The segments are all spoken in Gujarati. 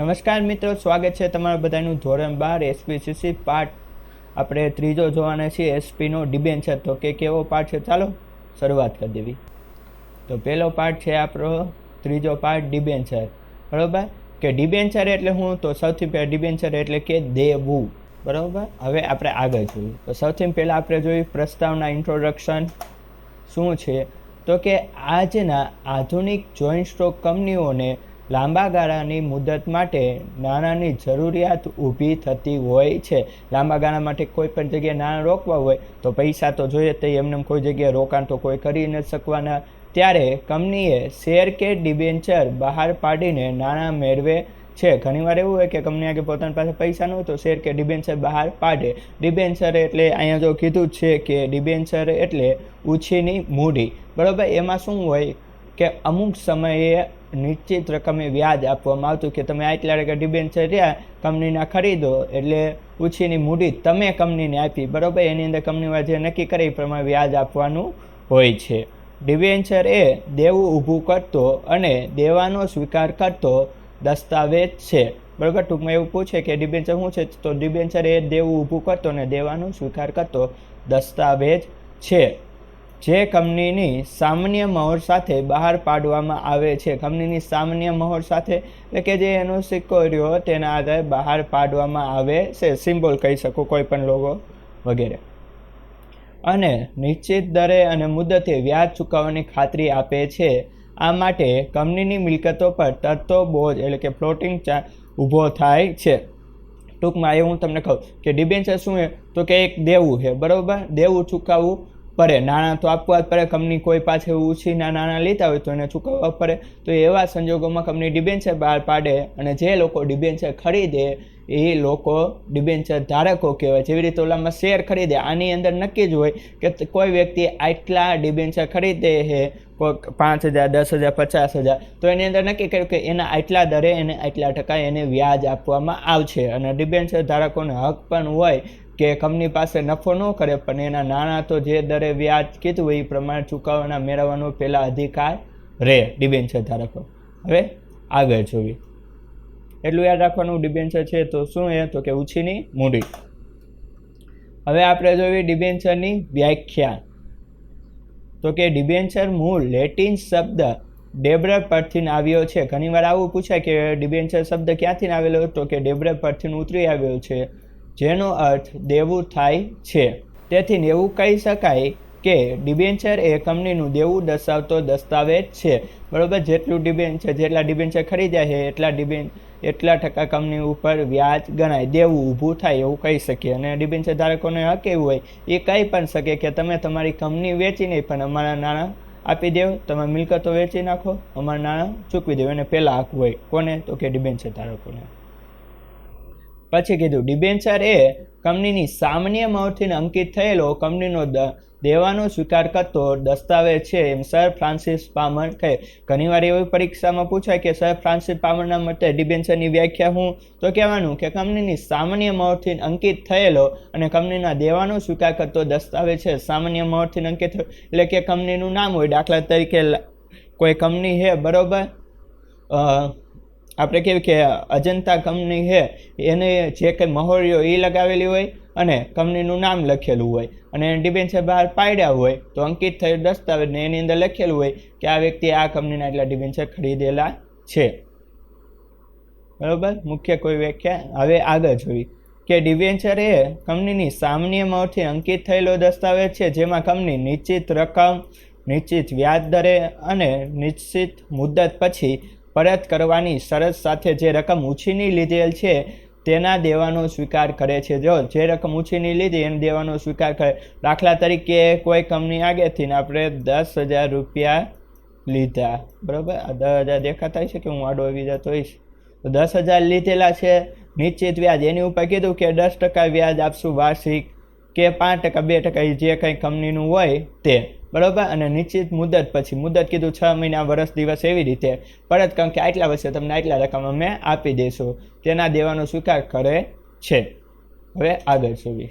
નમસ્કાર મિત્રો, સ્વાગત છે તમારા બધાનું ધોરણ 12 એસપીસીસી પાર્ટ આપણે ત્રીજો જોવાના છીએ. એસપીનો ડિબેન્ચર. તો કેવો પાર્ટ છે, ચાલો શરૂઆત કરી દેવી. તો પહેલો પાર્ટ છે આપણો ત્રીજો પાર્ટ, ડિબેન્ચર. બરાબર, કે ડિબેન્ચર એટલે હું? તો સૌથી પહેલાં ડિબેન્ચર એટલે કે દેવું. બરાબર, હવે આપણે આગળ જોયું. તો સૌથી પહેલાં આપણે જોયું પ્રસ્તાવના, ઇન્ટ્રોડક્શન શું છે. તો કે આજના આધુનિક જોઈન્ટ સ્ટોક કંપનીઓને લાંબા ગાળાની મુદત માટે નાણાંની જરૂરિયાત ઊભી થતી હોય છે. લાંબા ગાળા માટે કોઈ પણ જગ્યાએ નાણાં રોકવા હોય તો પૈસા તો જોઈએ, તો એમને કોઈ જગ્યાએ રોકાણ તો કોઈ કરી ન શકવાના. ત્યારે કંપનીએ શેર કે ડિબેન્ચર બહાર પાડીને નાણાં મેળવે છે. ઘણીવાર એવું હોય કે કંપની આગળ પોતાની પાસે પૈસા ન હોય તો શેર કે ડિબેન્ચર બહાર પાડે. ડિબેન્ચર એટલે અહીંયા જો કીધું છે કે ડિબેન્ચર એટલે ઉછીની મૂડી. બરાબર, એમાં શું હોય કે અમુક સમયે નિશ્ચિત રકમે વ્યાજ આપવામાં આવતું કે તમે આટલા ટકા ડિબેન્ચર રહ્યા કંપનીના ખરીદો એટલે ઉછીની મૂડી તમે કંપનીને આપી. બરાબર, એની અંદર કંપનીમાં જે નક્કી કરે એ પ્રમાણે વ્યાજ આપવાનું હોય છે. ડિબેન્ચર એ દેવું ઊભું કરતો અને દેવાનો સ્વીકાર કરતો દસ્તાવેજ છે. બરાબર, ટૂંકમાં એવું પૂછે કે ડિબેન્ચર શું છે, તો ડિબેન્ચર એ દેવું ઊભું કરતો અને દેવાનો સ્વીકાર કરતો દસ્તાવેજ છે, જે કંપનીની સામાન્ય મહોર સાથે બહાર પાડવામાં આવે છે. કંપનીની સામાન્ય મહોર સાથે એટલે કે જે એનો સિક્કો રહ્યો તેના આધારે બહાર પાડવામાં આવે છે. સિમ્બોલ કહી શકો, કોઈ પણ લોગો વગેરે. અને નિશ્ચિત દરે અને મુદતે વ્યાજ ચૂકવવાની ખાતરી આપે છે. આ માટે કંપનીની મિલકતો પર તરતો બોજ એટલે કે ફ્લોટિંગ ચાર્જ ઊભો થાય છે. ટૂંકમાં એ હું તમને કહું કે ડિબેન્ચર શું છે, તો કે એક દેવું છે. બરાબર, દેવું ચૂકવવું પડે, નાણાં તો આપવા જ પડે. કંપની કોઈ પાસે ઉછીના નાણાં લેતા હોય તો એને ચૂકવવા પડે. તો એવા સંજોગોમાં કંપની ડિબેન્ચર બહાર પાડે અને જે લોકો ડિબેન્ચર ખરીદે એ લોકો ડિબેન્ચર ધારકો કહેવાય. જેવી રીતે ઓલામાં શેર ખરીદે, આની અંદર નક્કી જ હોય કે કોઈ વ્યક્તિ આટલા ડિબેન્ચર ખરીદે છે, કોઈ 5,000, 10,000, 50,000, તો એની અંદર નક્કી કર્યું કે એના આટલા દરે એને આટલા ટકા એને વ્યાજ આપવામાં આવશે. અને ડિબેન્ચર ધારકોને હક પણ હોય કે કંપની પાસે નફો ન કરે પણ એના નાણાં તો જે દરે વ્યાજ કીધું હોય એ પ્રમાણે ચૂકવવાના મેળવવાનો પહેલાં અધિકાર રહે ડિબેન્ચર ધારકો. હવે આગળ જોઈએ. એટલું યાદ રાખવાનું, ડિબેન્ચર છે તો શું એ, તો કે ઉછીની મૂડી. હવે આપણે જોઈએ ડિબેન્ચરની વ્યાખ્યા. તો કે ડિબેન્ચર મૂળ લેટિન શબ્દ ડેબ્રર પરથી આવ્યો છે. ઘણીવાર આવું પૂછાય કે ડિબેન્ચર શબ્દ ક્યાંથી આવેલો, તો કે ડેબ્રર પરથી ઉતરી આવ્યો છે, જેનો અર્થ દેવું થાય છે. તેથી એવું કહી શકાય કે ડિબેન્ચર એ કંપનીનું દેવું દર્શાવતો દસ્તાવેજ છે. બરાબર, જેટલા ડિબેન્ચર ખરીદ્યા છે એટલા ટકા કંપની ઉપર વ્યાજ ગણાય, દેવું ઊભું થાય એવું કહી શકીએ. અને ડિબેન્ચર ધારકોને હક એવું હોય એ કહી પણ શકે કે તમે તમારી કંપની વેચી નહીં પણ અમારા નાણાં આપી દેવો, તમે મિલકતો વેચી નાખો, અમારા નાણાં ચૂકવી દેવો. એને પહેલાં હક હોય. કોને, તો કે ડિબેન્ચર ધારકોને. પછી કીધું ડિબેન્ચર એ કંપનીની સામાન્ય મહોરથી અંકિત થયેલો કંપનીનો દેવાનો સ્વીકાર કરતો દસ્તાવેજ છે, એમ સર ફ્રાન્સિસ પામર કહે. ઘણીવાર એવી પરીક્ષામાં પૂછાય કે સર ફ્રાન્સિસ પામરના મતે ડિબેન્ચરની વ્યાખ્યા હું, તો કહેવાનું કે કંપનીની સામાન્ય મહોરથી અંકિત થયેલો અને કંપનીના દેવાનો સ્વીકાર કરતો દસ્તાવેજ છે. સામાન્ય મહોરથી અંકિત એટલે કે કંપનીનું નામ હોય. દાખલા તરીકે કોઈ કંપની છે, બરાબર, આપણે કેવી કે અજંતા કંપની છે, એને જે કંઈ મહોરીઓ એ લગાવેલી હોય અને કંપનીનું નામ લખેલું હોય અને ડિબેન્ચર બહાર પાડ્યા હોય તો અંકિત થયેલ દસ્તાવેજ ને એની અંદર લખેલું હોય કે આ વ્યક્તિ આ કંપનીના એટલા ડિબેન્ચર ખરીદેલા છે. બરાબર, મુખ્ય કોઈ વ્યાખ્યા. હવે આગળ જોઈ કે ડિબેન્ચર એ કંપનીની સામાન્ય મહોરથી અંકિત થયેલો દસ્તાવેજ છે, જેમાં કંપની નિશ્ચિત રકમ, નિશ્ચિત વ્યાજ દરે અને નિશ્ચિત મુદત પછી પરત કરવાની શરત સાથે જે રકમ ઉછીની લીધેલ છે તેના દેવાનો સ્વીકાર કરે છે. જો જે રકમ ઉછીની લીધી એને દેવાનો સ્વીકાર કરે. દાખલા તરીકે કોઈ કંપની આગળથી આપણે 10,000 રૂપિયા લીધા. બરાબર, આ 10,000 દેખાતા છે કે હું આડો આવી જતો હોઈશ, તો 10,000 લીધેલા છે. નિશ્ચિત વ્યાજ એની ઉપર કીધું કે 10% વ્યાજ આપશું વાર્ષિક કે 5%, 2%, જે કંઈ કંપનીનું હોય તે. બરાબર, અને નિશ્ચિત મુદત પછી, મુદત કીધું 6 મહિના, વર્ષ, દિવસ, એવી રીતે પરત કારણ કે આટલા વર્ષે તમને આટલા રકમ અમે આપી દઈશું, તેના દેવાનો સ્વીકાર કરે છે. હવે આગળ જોઈએ.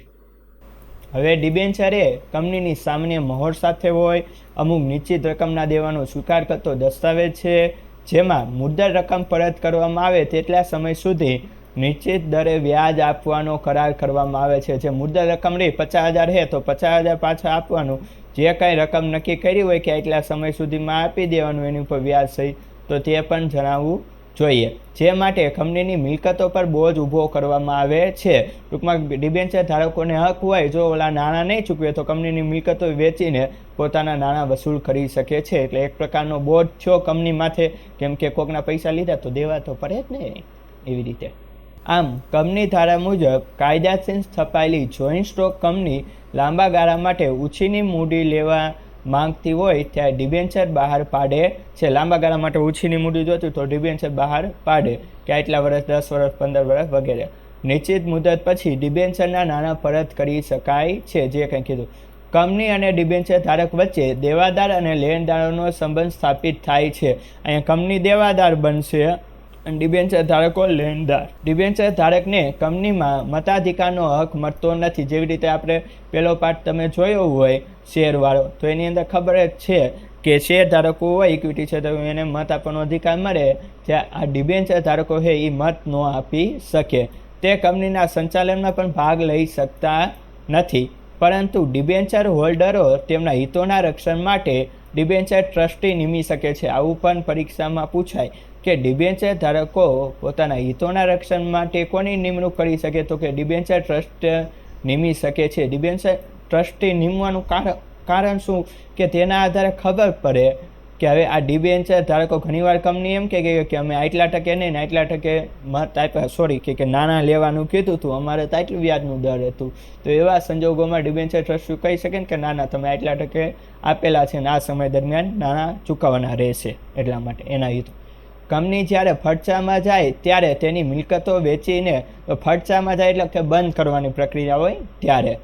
હવે ડિબેન્ચર એ કંપનીની સામાન્ય મહોર સાથે હોય, અમુક નિશ્ચિત રકમના દેવાનો સ્વીકાર કરતો દસ્તાવેજ છે, જેમાં મુદ્દલ રકમ પરત કરવામાં આવે તેટલા સમય સુધી નિશ્ચિત દરે વ્યાજ આપવાનો કરાર કરવામાં આવે છે. જે મુદ્દલ રકમ રહી 50,000 છે તો 50,000 પાછા આપવાનું, જે કાંઈ રકમ નક્કી કરી હોય કે એટલા સમય સુધીમાં આપી દેવાનું એની ઉપર વ્યાજ સહિત, તો તે પણ જણાવવું જોઈએ. જે માટે કંપનીની મિલકતો પર બોજ ઊભો કરવામાં આવે છે. ટૂંકમાં ડિબેન્ચર ધારકોને હક હોય જો ઓલા નાણાં નહીં ચૂકવે તો કંપનીની મિલકતો વેચીને પોતાના નાણાં વસૂલ કરી શકે છે. એટલે એક પ્રકારનો બોજ થયો કંપની માથે, કેમ કે કોકના પૈસા લીધા તો દેવા તો પડે જ ને, એવી રીતે. આમ કંપની ધારા મુજબ કાયદાથી સ્થપાયેલી જોઈન્ટ સ્ટોક કંપની લાંબા ગાળા માટે ઉછીની મૂડી લેવા માંગતી હોય ત્યારે ડિબેન્ચર બહાર પાડે છે. લાંબા ગાળા માટે ઉછીની મૂડી જોતી તો ડિબેન્ચર બહાર પાડે કે આટલા વર્ષ, 10 વર્ષ, 15 વર્ષ વગેરે. નિશ્ચિત મુદત પછી ડિબેન્ચરના નાણાં પરત કરી શકાય છે. જે કંઈ કીધું, કંપની અને ડિબેન્ચર ધારક વચ્ચે દેવાદાર અને લેણદારોનો સંબંધ સ્થાપિત થાય છે. અહીંયા કંપની દેવાદાર બનશે અને ડિબેન્ચર ધારકો લેણદાર. ડિબેન્ચર ધારકને કંપનીમાં મતાધિકારનો હક મળતો નથી. જેવી રીતે આપણે પહેલો પાર્ટ તમે જોયો હોય શેરવાળો, તો એની અંદર ખબર જ છે કે શેર ધારકો હોય, ઇક્વિટી છે તો એને મત આપવાનો અધિકાર મળે, જ્યાં આ ડિબેન્ચર ધારકો છે એ મત ન આપી શકે. તે કંપનીના સંચાલનમાં પણ ભાગ લઈ શકતા નથી. પરંતુ ડિબેન્ચર હોલ્ડરો તેમના હિતોના રક્ષણ માટે ડિબેન્ચર ટ્રસ્ટી નિમી શકે છે. આવું પણ પરીક્ષામાં પૂછાય કે ડિબેન્ચર ધારકો પોતાના હિતોના રક્ષણ માટે કોની નિમણૂક કરી શકે, તો કે ડિબેન્ચર ટ્રસ્ટ નિમી શકે છે. ડિબેન્ચર ટ્રસ્ટી નિમવાનું કારણ શું કે તેના આધારે ખબર પડે કે હવે આ ડિબેન્ચર ધારકો ઘણીવાર કંપની એમ કે અમે આટલા ટકે નહીં ને આટલા ટકે મત આપ્યા, કે નાણાં લેવાનું કીધું હતું, અમારે તો આટલું વ્યાજનું દર હતું. તો એવા સંજોગોમાં ડિબેન્ચર ટ્રસ્ટી કહી શકે ને કે ના તમે આટલા ટકે આપેલા છે ને આ સમય દરમિયાન નાણાં ચૂકવવાના રહેશે. એટલા માટે એના હિતો. કંપની જ્યારે ફડચામાં જાય ત્યારે તેની મિલકતો વેચીને, ફડચામાં જાય એટલે કે બંધ કરવાની પ્રક્રિયા હોય ત્યારે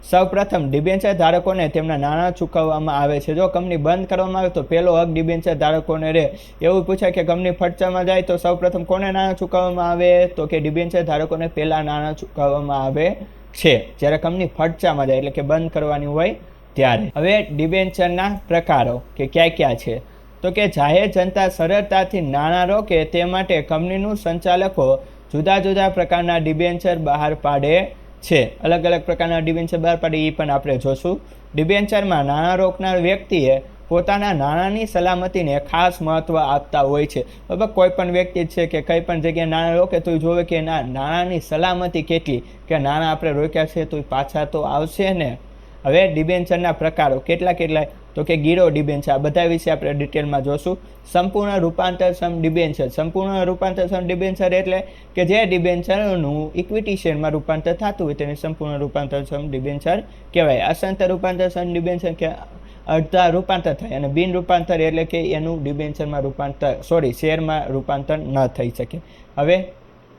સૌપ્રથમ ડિબેન્ચર ધારકોને તેમના નાણાં ચૂકવવામાં આવે છે. જો કંપની બંધ કરવામાં આવે તો પહેલો હક ડિબેન્ચર ધારકોને રહે. એવું પૂછાય કે કંપની ફડચામાં જાય તો સૌપ્રથમ કોને નાણાં ચૂકવવામાં આવે, તો કે ડિબેન્ચર ધારકોને પહેલાં નાણાં ચૂકવવામાં આવે છે જ્યારે કંપની ફડચામાં જાય એટલે કે બંધ કરવાની હોય ત્યારે. હવે ડિબેન્ચરના પ્રકારો કે ક્યાં છે, તો કે જાહેર જનતા સરળતાથી નાણાં રોકે તે માટે કંપનીનું સંચાલકો જુદા જુદા પ્રકારના ડિબેન્ચર બહાર પાડે છે. અલગ અલગ પ્રકારના ડિબેન્ચર બહાર પાડે એ પણ આપણે જોશું. ડિબેન્ચરમાં નાણાં રોકનાર વ્યક્તિએ પોતાના નાણાંની સલામતીને ખાસ મહત્ત્વ આપતા હોય છે. બરાબર, કોઈ પણ વ્યક્તિ છે કે કંઈ પણ જગ્યાએ નાણાં રોકે તો એ જોવે કે નાણાંની સલામતી કેટલી, કે નાણાં આપણે રોક્યા છે તો એ પાછા તો આવશે ને. હવે ડિબેન્ચરના પ્રકારો કેટલા, તો કે ગીરો ડિબેન્ચર, આ બધા વિશે આપણે ડિટેલમાં જોશું. સંપૂર્ણ રૂપાંતરક્ષમ ડિબેન્ચર. સંપૂર્ણ રૂપાંતરક્ષમ ડિબેન્ચર એટલે કે જે ડિબેન્ચરનું ઇક્વિટી શેરમાં રૂપાંતર થતું હોય તેને સંપૂર્ણ રૂપાંતરક્ષમ ડિબેન્ચર કહેવાય. અસંતર રૂપાંતરક્ષમ ડિબેન્ચર કે અડધા રૂપાંતર થાય, અને બિન રૂપાંતર એટલે કે એનું ડિબેન્ચરમાં શેરમાં રૂપાંતર ન થઈ શકે. હવે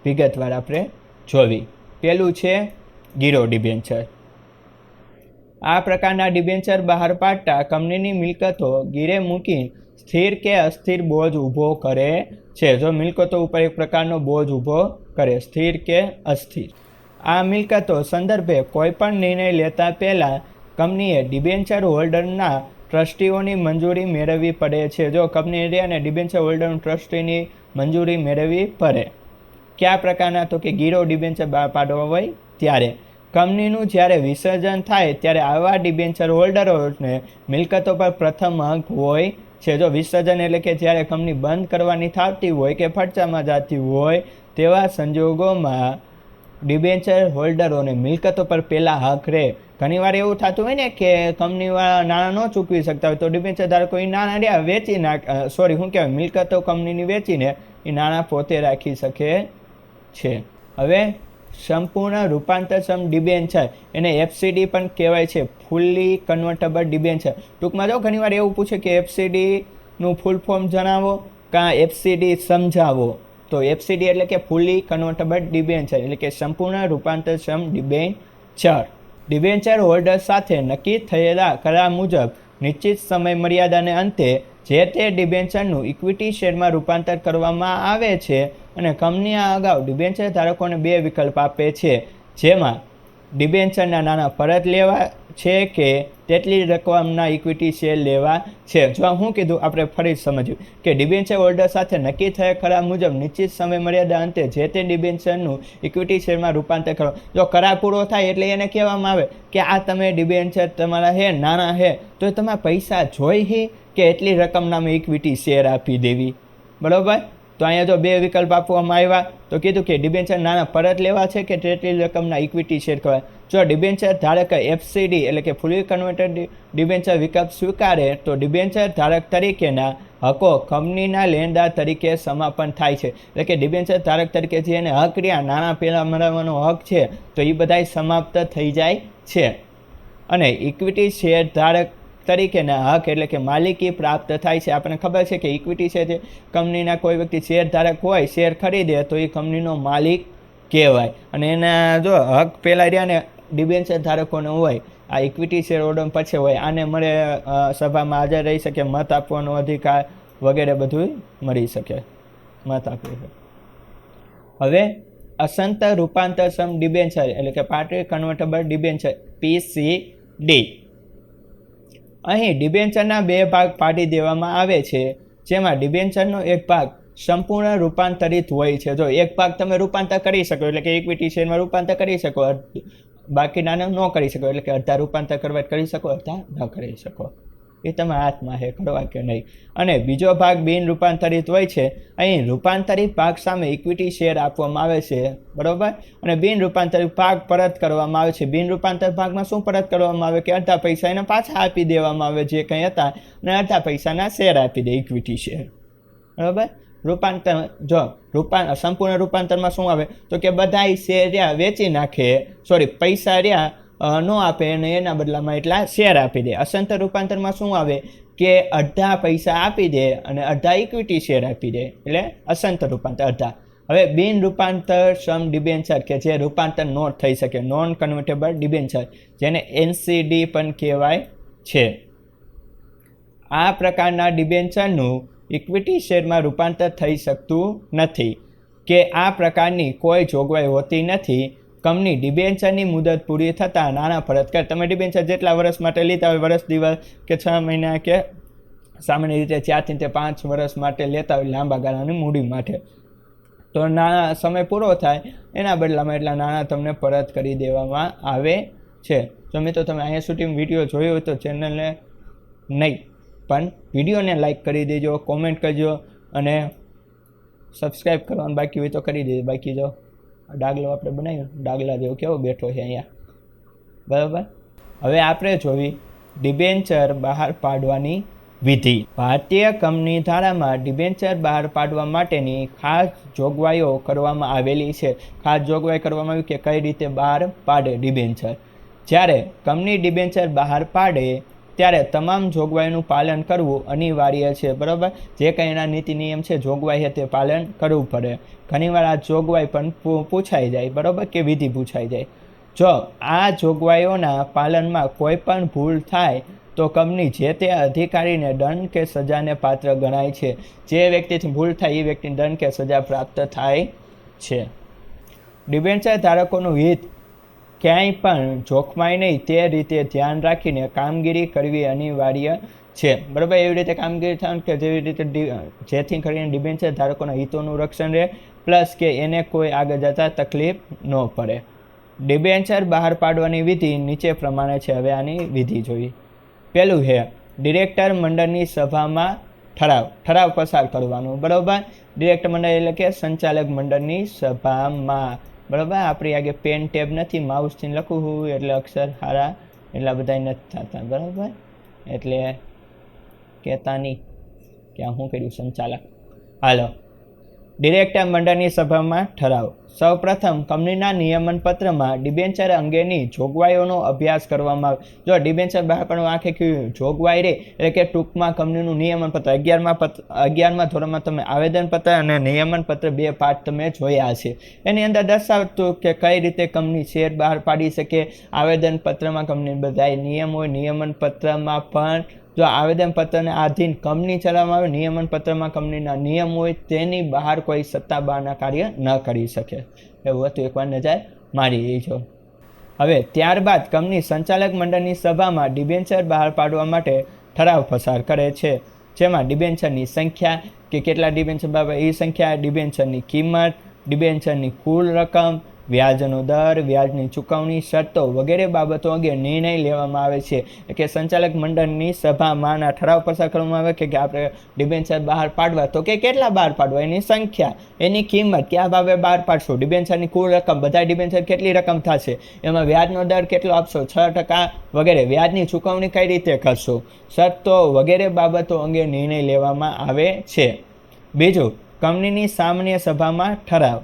વિગતવાર આપણે જોવી. પહેલું છે ગીરો ડિબેન્ચર. આ પ્રકારના ડિબેન્ચર બહાર પાડતા કંપનીની મિલકતો ગીરે મૂકી સ્થિર કે અસ્થિર બોજ ઊભો કરે છે. જો મિલકતો ઉપર એક પ્રકારનો બોજ ઊભો કરે, સ્થિર કે અસ્થિર. આ મિલકતો સંદર્ભે કોઈપણ નિર્ણય લેતા પહેલાં કંપનીએ ડિબેન્ચર હોલ્ડરના ટ્રસ્ટીઓની મંજૂરી મેળવવી પડે છે. જો કંપની રહે અને ડિબેન્ચર હોલ્ડરનું ટ્રસ્ટીની મંજૂરી મેળવવી પડે. કયા પ્રકારના, તો કે ગીરો ડિબેન્ચર બહાર પાડવા હોય ત્યારે. કંપનીનું જ્યારે વિસર્જન થાય ત્યારે આવા ડિબેન્ચર હોલ્ડરોને મિલકતો પર પ્રથમ હક હોય છે. જો વિસર્જન એટલે કે જ્યારે કંપની બંધ કરવાની થતી હોય કે ફડચામાં જતી હોય તેવા સંજોગોમાં ડિબેન્ચર હોલ્ડરોને મિલકતો પર પહેલાં હક રહે. ઘણીવાર એવું થતું હોય ને કે કંપનીવાળા નાણાં ન ચૂકવી શકતા હોય તો ડિબેન્ચર ધારકો એ નાણાં રહ્યા વેચી મિલકતો કંપનીની વેચીને એ નાણાં પોતે રાખી શકે છે. હવે સંપૂર્ણ રૂપાંતરક્ષમ ડિબેન્ચર, એને FCD પણ કહેવાય છે, ફુલ્લી કન્વર્ટેબલ ડિબેન્ચર. ટૂંકમાં જો ઘણીવાર એવું પૂછે કે FCDનું ફૂલ ફોર્મ જણાવો કાં FCD સમજાવો, તો FCD એટલે કે ફુલ્લી કન્વર્ટેબલ ડિબેન્ચર એટલે કે સંપૂર્ણ રૂપાંતરક્ષમ ડિબેન્ચર. ડિબેન્ચર હોલ્ડર સાથે નક્કી થયેલા કરાર મુજબ નિશ્ચિત સમય મર્યાદાને અંતે જે તે ડિબેન્ચરનું ઇક્વિટી શેરમાં રૂપાંતર કરવામાં આવે છે અને કંપની આ અગાઉ ડિબેન્ચર ધારકોને 2 વિકલ્પ આપે છે, જેમાં ડિબેન્ચરના નાણાં પરત લેવા છે કે તેટલી રકમના ઇક્વિટી શેર લેવા છે. જો હું કીધું આપણે ફરી સમજ્યું કે ડિબેન્ચર હોલ્ડર સાથે નક્કી થયા કરાર મુજબ નિશ્ચિત સમય મર્યાદા અંતે જે તે ડિબેન્ચરનું ઇક્વિટી શેરમાં રૂપાંતર કરો. જો કરાર પૂરો થાય એટલે એને કહેવામાં આવે કે આ તમે ડિબેન્ચર તમારા હે નાણાં હે તો તમારા પૈસા જોઈ કે એટલી રકમના ઇક્વિટી શેર આપી દેવી. બરાબર. તો અહીંયા જો 2 વિકલ્પ આપવામાં આવ્યા તો કીધું કે ડિબેન્ચર નાણાં પરત લેવા છે કે તેટલી રકમના ઇક્વિટી શેર કરવા. જો ડિબેન્ચર ધારક FCD એટલે કે ફુલી કન્વર્ટેડ ડિબેન્ચર વિકલ્પ સ્વીકારે તો ડિબેન્ચર ધારક તરીકેના હકો કંપનીના લેણદાર તરીકે સમાપન થાય છે. એટલે કે ડિબેન્ચર ધારક તરીકે જે એને હક રહ્યા નાણાં પેલા મેળવવાનો હક છે તો એ બધાય સમાપ્ત થઈ જાય છે. અને ઇક્વિટી શેર ધારક તરીકેના હક એટલે કે માલિકી પ્રાપ્ત થાય છે. આપણને ખબર છે કે ઇક્વિટી છે જે કંપનીના કોઈ વ્યક્તિ શેર ધારક હોય શેર ખરીદે તો એ કંપનીનો માલિક કહેવાય. અને એના જો હક પહેલાં રહ્યા ને ડિબેન્ચર ધારકોને હોય આ ઇક્વિટી શેર હોલ્ડર પછી હોય આને મળે સભામાં હાજર રહી શકે, મત આપવાનો અધિકાર વગેરે બધું મળી શકે, મત આપી શકે. હવે અસંતર રૂપાંતરક્ષમ ડિબેન્ચર એટલે કે પાર્ટી કન્વર્ટેબલ ડિબેન્ચર PCD. અહીં ડિબેન્ચરના 2 ભાગ પાડી દેવામાં આવે છે જેમાં ડિબેન્ચરનો એક ભાગ સંપૂર્ણ રૂપાંતરિત હોય છે. જો એક ભાગ તમે રૂપાંતર કરી શકો એટલે કે ઇક્વિટી શેરમાં રૂપાંતર કરી શકો, બાકીના ન કરી શકો એટલે કે અડધા રૂપાંતર કરવા કરી શકો, અડધા ન કરી શકો. એ તમે હાથમાં હે કરવા કે નહીં. અને બીજો ભાગ બિન રૂપાંતરિત હોય છે. અહીં રૂપાંતરિત ભાગ સામે ઇક્વિટી શેર આપવામાં આવે છે. બરાબર. અને બિન રૂપાંતરિત ભાગ પરત કરવામાં આવે છે. બિન રૂપાંતર ભાગમાં શું પરત કરવામાં આવે કે અડધા પૈસા એને પાછા આપી દેવામાં આવે જે કંઈ હતા અને અડધા પૈસાના શેર આપી દે ઇક્વિટી શેર. બરાબર. રૂપાંતર જો સંપૂર્ણ રૂપાંતરમાં શું આવે તો કે બધા શેર રહ્યા વેચી નાખે, પૈસા રહ્યા ન આપે અને એના બદલામાં એટલા શેર આપી દે. અસંતર રૂપાંતરમાં શું આવે કે અડધા પૈસા આપી દે અને અડધા ઇક્વિટી શેર આપી દે એટલે અસંતર રૂપાંતર અડધા. હવે બિન રૂપાંતરક્ષમ ડિબેન્ચર કે જે રૂપાંતર ન થઈ શકે, નોન કન્વર્ટેબલ ડિબેન્ચર જેને NCD પણ કહેવાય છે. આ પ્રકારના ડિબેન્ચરનું ઇક્વિટી શેરમાં રૂપાંતર થઈ શકતું નથી કે આ પ્રકારની કોઈ જોગવાઈ હોતી નથી. કંપની ડિબેન્ચરની મુદત પૂરી થતાં નાણાં પરત કરે. તમે ડિબેન્ચર જેટલા વર્ષ માટે લીધા હોય, વર્ષ દિવસ કે 6 મહિના કે સામાન્ય રીતે 4 થી 5 વર્ષ માટે લેતા હોય લાંબા ગાળાની મૂડી માટે, તો નાણાં સમય પૂરો થાય એના બદલામાં એટલા નાણાં તમને પરત કરી દેવામાં આવે છે. જો મિત્રો તમે અહીંયા સુધી વિડીયો જોયો હોય તો ચેનલને નહીં પણ વિડીયોને લાઈક કરી દેજો, કોમેન્ટ કરજો અને સબસ્ક્રાઈબ કરવાનું બાકી હોય તો કરી દેજો. બાકી જો ડાગલો આપણે બનાવ્યો ડાગલા જેવો કેવો બેઠો છે અહીંયા. બરાબર. હવે આપણે જોવી ડિબેન્ચર બહાર પાડવાની વિધિ. ભારતીય કંપની ધારામાં ડિબેન્ચર બહાર પાડવા માટેની ખાસ જોગવાઈઓ કરવામાં આવેલી છે. ખાસ જોગવાઈ કરવામાં આવી કે કઈ રીતે બહાર પાડે ડિબેન્ચર. જ્યારે કંપની ડિબેન્ચર બહાર પાડે ત્યારે તમામ જોગવાઈનું પાલન કરવું અનિવાર્ય છે. બરાબર. જે કંઈ એના નીતિ નિયમ છે, જોગવાઈ છે તે પાલન કરવું પડે. ઘણીવાર આ જોગવાઈ પણ પૂછાઈ જાય. બરાબર કે વિધિ પૂછાઈ જાય. જો આ જોગવાઈઓના પાલનમાં કોઈ પણ ભૂલ થાય તો કંપની જે તે અધિકારીને દંડ કે સજાને પાત્ર ગણાય છે. જે વ્યક્તિથી ભૂલ થાય એ વ્યક્તિને દંડ કે સજા પ્રાપ્ત થાય છે. ડિબેન્ચર ધારકોનું હિત ક્યાંય પણ જોખમાય નહીં તે રીતે ધ્યાન રાખીને કામગીરી કરવી અનિવાર્ય છે. બરાબર. એવી રીતે કામગીરી થાય કે જેવી રીતે જેથી કરીને ડિબેન્ચર ધારકોના હિતોનું રક્ષણ રહે પ્લસ કે એને કોઈ આગળ જતાં તકલીફ ન પડે. ડિબેન્ચર બહાર પાડવાની વિધિ નીચે પ્રમાણે છે. હવે આની વિધિ જોઈ. પહેલું છે ડિરેક્ટર મંડળની સભામાં ઠરાવ પસાર કરવાનો. બરાબર. ડિરેક્ટર મંડળ એટલે કે સંચાલક મંડળની સભામાં. બરાબર. આપણી આગળ પેન ટેબ નથી, માઉસથી લખવું એટલે અક્ષર સારા એટલા બધા નથી થતા. બરાબર. એટલે કહેતા નહીં કે શું કર્યું સંચાલક. હાલો. ડિરેક્ટર મંડળની સભામાં ઠરાવ. સૌપ્રથમ કંપનીના નિયમન પત્રમાં ડિબેન્ચર અંગેની જોગવાઈઓનો અભ્યાસ કરવામાં આવે. જો ડિબેન્ચર બહાર પાડવા આખી જોગવાઈ રહે એટલે કે ટૂંકમાં કંપનીનું નિયમન પત્ર 11મા ધોરણમાં તમે આવેદનપત્ર અને નિયમન પત્ર 2 પાઠ તમે જોયા છે. એની અંદર દર્શાવતું કે કઈ રીતે કંપની શેર બહાર પાડી શકે. આવેદનપત્રમાં કંપની બધા નિયમ હોય, નિયમન પત્રમાં પણ જો આવેદનપત્રને આધીન કંપની ચલાવવામાં આવે, નિયમન પત્રમાં કંપનીના નિયમ હોય તેની બહાર કોઈ સત્તા બહારના કાર્ય ન કરી શકે. એવું હતું. એકવાર નજર મારી લેજો. હવે ત્યારબાદ કંપની સંચાલક મંડળની સભામાં ડિબેન્ચર બહાર પાડવા માટે ઠરાવ પસાર કરે છે, જેમાં ડિબેન્ચરની સંખ્યા કે કેટલા ડિબેન્ચર બહાર એ સંખ્યા, ડિબેન્ચરની કિંમત, ડિબેન્ચરની કુલ રકમ, વ્યાજનો દર, વ્યાજની ચૂકવણી શરતો વગેરે બાબતો અંગે નિર્ણય લેવામાં આવે છે. કે સંચાલક મંડળની સભામાં ઠરાવ પસાર કરવામાં આવે કે આપણે ડિબેન્ચર બહાર પાડવા તો કે કેટલા બહાર પાડવા, એની સંખ્યા, એની કિંમત, કયા ભાવે બહાર પાડશો, ડિબેન્ચરની કુલ રકમ, બધા ડિબેન્ચર કેટલી રકમ થશે, એમાં વ્યાજનો દર કેટલો આપશો, 6% વગેરે, વ્યાજની ચૂકવણી કઈ રીતે કરશો, શરતો વગેરે બાબતો અંગે નિર્ણય લેવામાં આવે છે. બીજું, કંપનીની સામાન્ય સભામાં ઠરાવ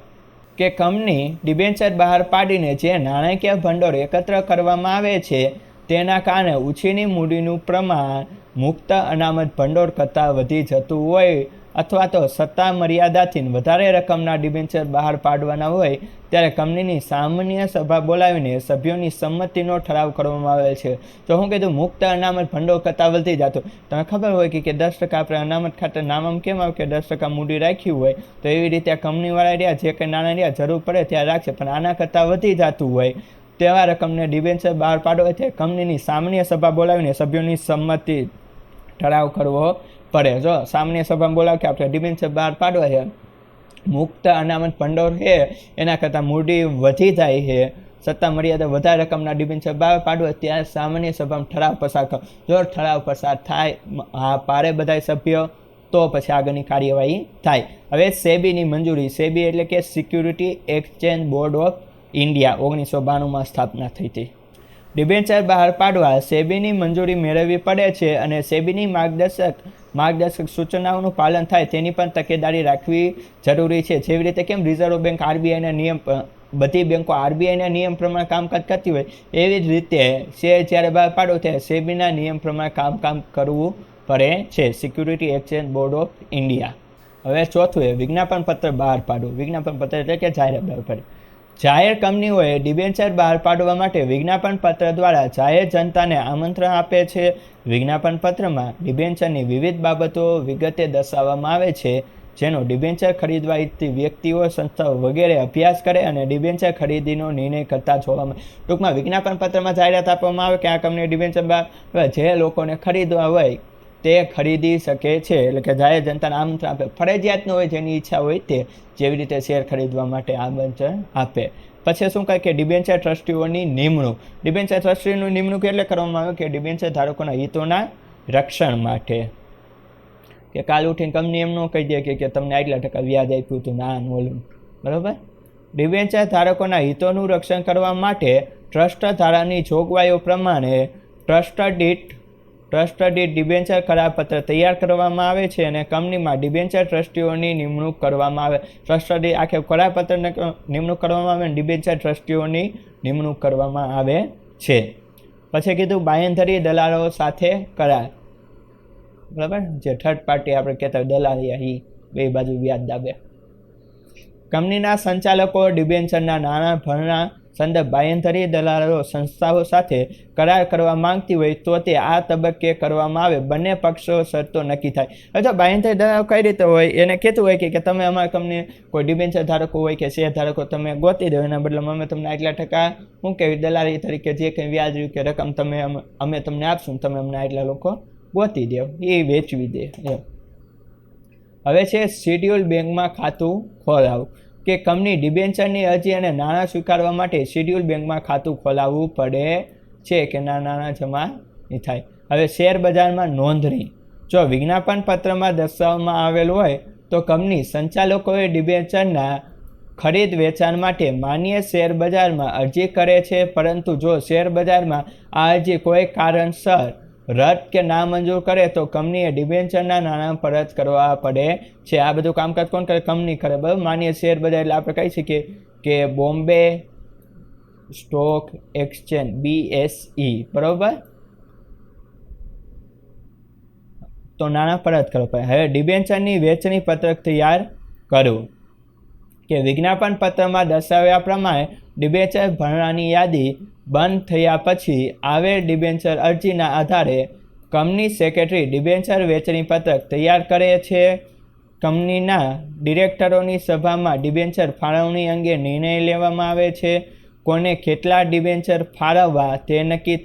કે કંપની ડિબેન્ચર બહાર પાડીને જે નાણાકીય ભંડોળ એકત્ર કરવામાં આવે છે તેના કારણે ઉછીની મૂડીનું પ્રમાણ મુક્ત અનામત ભંડોળ કરતાં વધી જતું હોય અથવા તો સત્તા મર્યાદાથી વધારે રકમના ડિબેન્ચર બહાર પાડવાના હોય ત્યારે કંપનીની સામાન્ય સભા બોલાવીને સભ્યોની સંમતિનો ઠરાવ કરવામાં આવે છે. તો હું કીધું મુક્ત અનામત ભંડોળ કરતાં વધી જતું, તમને ખબર હોય કે 10% આપણે અનામત ખાતે નામમ કેમ આવે કે 10% મૂડી રાખ્યું હોય, તો એવી રીતે કંપનીવાળા રહ્યા જે કંઈ નાણાં રહ્યા જરૂર પડે ત્યારે રાખશે, પણ આના કરતાં વધી જતું હોય તેવા રકમને ડિબેન્ચર બહાર પાડવો હોય ત્યારે કંપનીની સામાન્ય સભા બોલાવીને સભ્યોની સંમતિ ઠરાવ કરવો પડે. જો સામાન્ય સભામાં બોલાવે કે આપણે ડિબેન્ચર બહાર પાડવા છે, મુક્ત અનામત ભંડોળ છે એના કરતાં મૂડી વધી જાય છે, સત્તા મર્યાદા વધારે રકમના ડિબેન્ચર બહાર પાડવા, ત્યારે સામાન્ય સભામાં ઠરાવ પસાર કરો. જો ઠરાવ પસાર થાય, હા પાડે બધા સભ્યો, તો પછી આગળની કાર્યવાહી થાય. હવે સેબીની મંજૂરી, સેબી એટલે કે security exchange board of India, 1992માં સ્થાપના થઈ હતી. ડિબેન્ચર બહાર પાડવા સેબીની મંજૂરી મેળવવી પડે છે અને સેબીની માર્ગદર્શક સૂચનાઓનું પાલન થાય તેની પણ તકેદારી રાખવી જરૂરી છે. જેવી રીતે કેમ રિઝર્વ બેંક આરબીઆઈના નિયમ, બધી બેંકો આરબીઆઈના નિયમ પ્રમાણે કામકાજ કરતી હોય, એવી જ રીતે શેર જ્યારે બહાર પાડો ત્યારે સેબીના નિયમ પ્રમાણે કામ કરવું પડે છે. Security exchange board of India. હવે ચોથું એ વિજ્ઞાપન પત્ર બહાર પાડવું. વિજ્ઞાપન પત્ર એટલે કે જાહેરાત બહાર પાડવી. જાહેર કંપનીઓએ ડિબેન્ચર બહાર પાડવા માટે વિજ્ઞાપન પત્ર દ્વારા જાહેર જનતાને આમંત્રણ આપે છે. વિજ્ઞાપન પત્રમાં ડિબેન્ચરની વિવિધ બાબતો વિગતે દર્શાવવામાં આવે છે, જેનો ડિબેન્ચર ખરીદવા ઇચ્છતી વ્યક્તિઓ, સંસ્થાઓ વગેરે અભ્યાસ કરે અને ડિબેન્ચર ખરીદીનો નિર્ણય કરતા જોવામાં. ટૂંકમાં વિજ્ઞાપન પત્રમાં જાહેરાત આપવામાં આવે કે આ કંપની ડિબેન્ચર બહાર, જે લોકોને ખરીદવા હોય તે ખરીદી શકે છે, એટલે કે જાહેર જનતાને આમંત્રણ આપે. ફરજિયાત ન હોય, જેની ઈચ્છા હોય તે, જેવી રીતે શેર ખરીદવા માટે આમંત્રણ આપે. પછી શું કહે કે ડિબેન્ચર ટ્રસ્ટીઓની નિમણૂક. ડિબેન્ચર ટ્રસ્ટીની નિમણૂક એટલે કરવામાં આવે કે ડિબેન્ચર ધારકોના હિતોના રક્ષણ માટે. કે કાલ ઉઠીને કંપની એમ ન કહી દે કે તમને આટલા ટકા વ્યાજ આપ્યું હતું, ના ઓલું, બરાબર. ડિબેન્ચર ધારકોના હિતોનું રક્ષણ કરવા માટે ટ્રસ્ટ ધારાની જોગવાઈઓ પ્રમાણે ટ્રસ્ટ દીઠ ડિબેન્ચર કરારપત્ર તૈયાર કરવામાં આવે છે અને કંપનીમાં ડિબેન્ચર ટ્રસ્ટીઓની નિમણૂક કરવામાં આવે. ટ્રસ્ટ દીઠ આખે કરારપત્રને નિમણૂક કરવામાં આવે અને ડિબેન્ચર ટ્રસ્ટીઓની નિમણૂક કરવામાં આવે છે. પછી કીધું બાંયધરી દલાલો સાથે કરાર, બરાબર, જે થર્ડ પાર્ટી આપણે કહેતા હોય દલાલિયા, એ બે બાજુ વ્યાજ દાબે. કંપનીના સંચાલકો ડિબેન્ચરના નાણાં ભરણા સંદર્ભ બાંયધરી દલાલો સંસ્થાઓ સાથે કરાર કરવા માંગતી હોય તો તે આ તબક્કે કરવામાં આવે. બંને પક્ષો શરતો નક્કી થાય. હવે તો બાંયધરી દલાલો કઈ રીતે હોય, એને કહેતું હોય કે તમે અમારી કંપની કોઈ ડિબેન્ચર ધારકો હોય કે શેર ધારકો તમે ગોતી દો, એના બદલામાં અમે તમને આટલા ટકા શું કહેવાય દલાલી તરીકે જે કંઈ વ્યાજ કે રકમ અમે તમને આપશું, તમે અમને આટલા લોકો ગોતી દો, એ વેચવી દે. હવે છે શિડ્યુલ બેંકમાં ખાતું ખોલાવવું. કે કંપની ડિબેન્ચરની અરજી અને નાણાં સ્વીકારવા માટે શિડ્યુલ બેંકમાં ખાતું ખોલાવવું પડે છે કે નાણાં જમા નહીં થાય. હવે શેર બજારમાં નોંધણી. જો વિજ્ઞાપન પત્રમાં દર્શાવવામાં આવેલ હોય તો કંપની સંચાલકોએ ડિબેન્ચરના ખરીદ વેચાણ માટે માન્ય શેર બજારમાં અરજી કરે છે, પરંતુ જો શેર બજારમાં આ અરજી કોઈ કારણસર રદ કે નામંજૂર કરે તો કંપનીએ ડિબેન્ચરના નાણાં પરત કરવા પડે છે. આ બધું કામકાજ કોણ કરે? કંપની કરે, બરાબર. માન્ય શેર બજાર એટલે આપણે કહી શકીએ કે બોમ્બે સ્ટોક એક્સચેન્જ, BSE, બરાબર, તો નાણાં પરત કરવા પડે. હવે ડિબેન્ચરની વેચણી પત્રક તૈયાર કરવું. કે વિજ્ઞાપન પત્રમાં દર્શાવ્યા પ્રમાણે ડિબેન્ચર ભરણાની યાદી બંધ થયા પછી આવેલ ડિબેન્ચર અરજીના આધારે કંપની સેક્રેટરી ડિબેન્ચર વેચણી પત્રક તૈયાર કરે છે. કંપનીના ડિરેક્ટરોની સભામાં ડિબેન્ચર ફાળવણી અંગે નિર્ણય લેવામાં આવે છે. કોને કેટલા ડિબેન્ચર ફાળવવા તે નક્કી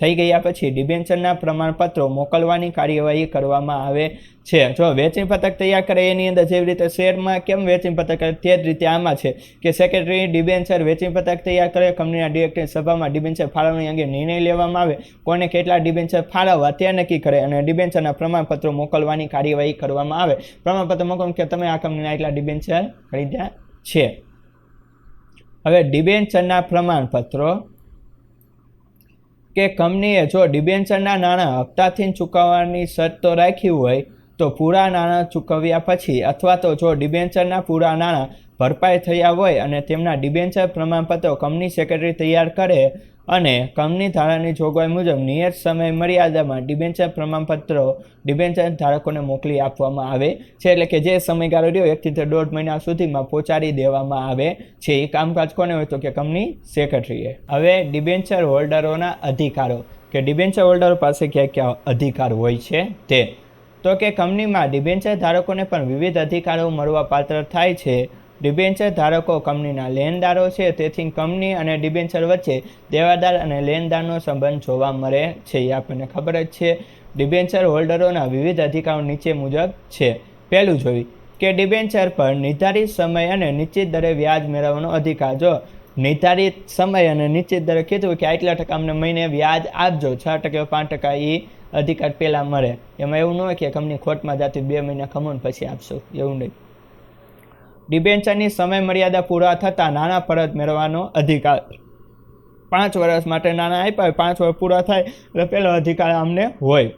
થઈ ગયા પછી ડિબેન્ચરના પ્રમાણપત્રો મોકલવાની કાર્યવાહી કરવામાં આવે છે. જો વેચણી પત્રક તૈયાર કરે એની અંદર જેવી રીતે શેરમાં કેમ વેચણી પત્રક કરે તે જ રીતે આમાં છે કે સેક્રેટરી ડિબેન્ચર વેચણી પત્રક તૈયાર કરે, કંપનીના ડિરેક્ટરની સભામાં ડિબેન્ચર ફાળવણી અંગે નિર્ણય લેવામાં આવે, કોને કેટલા ડિબેન્ચર ફાળવવા તે નક્કી કરે અને ડિબેન્ચરના પ્રમાણપત્રો મોકલવાની કાર્યવાહી કરવામાં આવે. પ્રમાણપત્ર મોકલો કે તમે આ કંપનીના એટલા ડિબેન્ચર ખરીદ્યા છે. હવે ડિબેન્ચરના પ્રમાણપત્રો કે કંપનીએ જો ડિબેન્ચરના નાણાં હપ્તાથી ચૂકવવાની શરત તો રાખી હોય તો પૂરા નાણાં ચૂકવ્યા પછી અથવા તો જો ડિબેન્ચરના પૂરા નાણાં ભરપાઈ થયા હોય અને તેમના ડિબેન્ચર પ્રમાણપત્રો કંપની સેક્રેટરી તૈયાર કરે અને કંપની ધારાની જોગવાઈ મુજબ નિયત સમય મર્યાદામાં ડિબેન્ચર પ્રમાણપત્રો ડિબેન્ચર ધારકોને મોકલી આપવામાં આવે છે. એટલે કે જે સમયગાળો રહ્યો 1 થી 1.5 મહિના સુધીમાં પહોંચાડી દેવામાં આવે છે. એ કામકાજ કોને હોય તો કે કંપની સેક્રેટરીએ. હવે ડિબેન્ચર હોલ્ડરોના અધિકારો કે ડિબેન્ચર હોલ્ડરો પાસે કયા અધિકાર હોય છે તે તો કે કંપનીમાં ડિબેન્ચર ધારકોને પણ વિવિધ અધિકારો મળવા પાત્ર થાય છે. ડિબેન્ચર ધારકો કંપનીના લેણદારો છે, તેથી કંપની અને ડિબેન્ચર વચ્ચે દેવાદાર અને લેણદારનો સંબંધ જોવા મળે છે. એ આપણને ખબર જ છે. ડિબેન્ચર હોલ્ડરોના વિવિધ અધિકારો નીચે મુજબ છે. પહેલું જોઈ કે ડિબેન્ચર પર નિર્ધારિત સમય અને નિશ્ચિત દરે વ્યાજ મેળવવાનો અધિકાર. જો નિર્ધારિત સમય અને નિશ્ચિત દરે કીધું કે આટલા ટકા અમને મહિને વ્યાજ આપજો, 6% 5% એ અધિકાર પહેલાં મળે. એમાં એવું ન હોય કે કંપની ખોટમાં જતી 2 મહિના ખમો પછી આપશો, એવું નહીં. ડિબેન્ચરની સમય મર્યાદા પૂરા થતાં નાણાં પરત મેળવવાનો અધિકાર. 5 વર્ષ માટે નાણાં આપ્યા હોય, 5 વર્ષ પૂરા થાય એટલે પહેલો અધિકાર અમને હોય.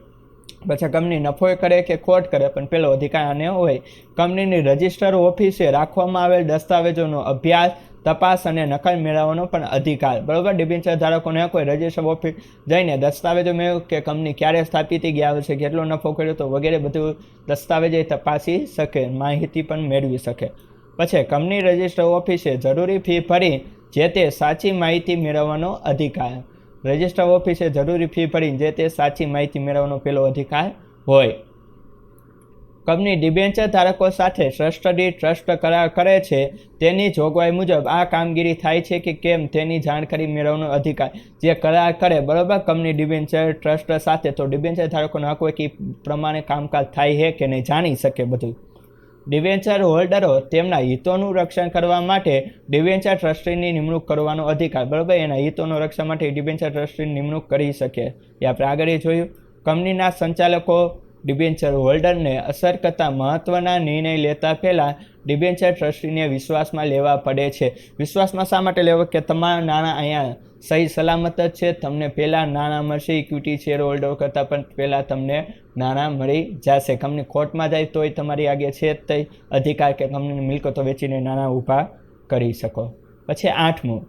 પછી કંપની નફો કરે કે ખોટ કરે પણ પહેલો અધિકાર આને હોય. કંપનીની રજિસ્ટર ઓફિસે રાખવામાં આવેલ દસ્તાવેજોનો અભ્યાસ, તપાસ અને નકલ મેળવવાનો પણ અધિકાર. બરાબર, ડિબેન્ચર ધારકોને કોઈ રજિસ્ટર ઓફિસ જઈને દસ્તાવેજો મેળવ્યું કે કંપની ક્યારે સ્થાપિત ગયા છે, કેટલો નફો કર્યો તો વગેરે બધું દસ્તાવેજો તપાસી શકે, માહિતી પણ મેળવી શકે. પછી કંપની રજિસ્ટર ઓફિસે જરૂરી ફી ભરી જે તે સાચી માહિતી મેળવવાનો અધિકાર. રજિસ્ટર ઓફિસે જરૂરી ફી ભરી જે તે સાચી માહિતી મેળવવાનો પહેલો અધિકાર હોય. કંપની ડિબેન્ચર ધારકો સાથે ટ્રસ્ટ ડીડ ટ્રસ્ટ કરાર કરે છે, તેની જોગવાઈ મુજબ આ કામગીરી થાય છે કે કેમ તેની જાણકારી મેળવવાનો અધિકાર. જે કરાર કરે બરાબર કંપની ડિબેન્ચર ટ્રસ્ટ સાથે તો ડિબેન્ચર ધારકોનો હક હોય કે પ્રમાણે કામકાજ થાય છે કે નહીં જાણી શકે બધું. ડિબેન્ચર હોલ્ડરો તેમના હિતોનું રક્ષણ કરવા માટે ડિબેન્ચર ટ્રસ્ટીની નિમણૂક કરવાનો અધિકાર. બરાબર, એના હિતોનું રક્ષણ માટે ડિબેન્ચર ટ્રસ્ટીની નિમણૂક કરી શકે. એ આપણે આગળ જોયું. કંપનીના સંચાલકો ડિબેન્ચર હોલ્ડરને અસર કરતા મહત્વના નિર્ણય લેતા પહેલાં ડિબેન્ચર ટ્રસ્ટીને વિશ્વાસમાં લેવા પડે છે. વિશ્વાસમાં શા માટે લેવા કે તમારા નાણાં અહીંયા સહી સલામત જ છે, તમને પહેલાં નાણાં મળશે, ઇક્વિટી શેર હોલ્ડર કરતાં પણ પહેલાં તમને નાણાં મળી જશે. કંપની ખોટમાં જાય તોય તમારી આગે છે જ તે અધિકાર કે કંપનીની મિલકતો વેચીને નાણાં ઊભા કરી શકો. પછી 8મું,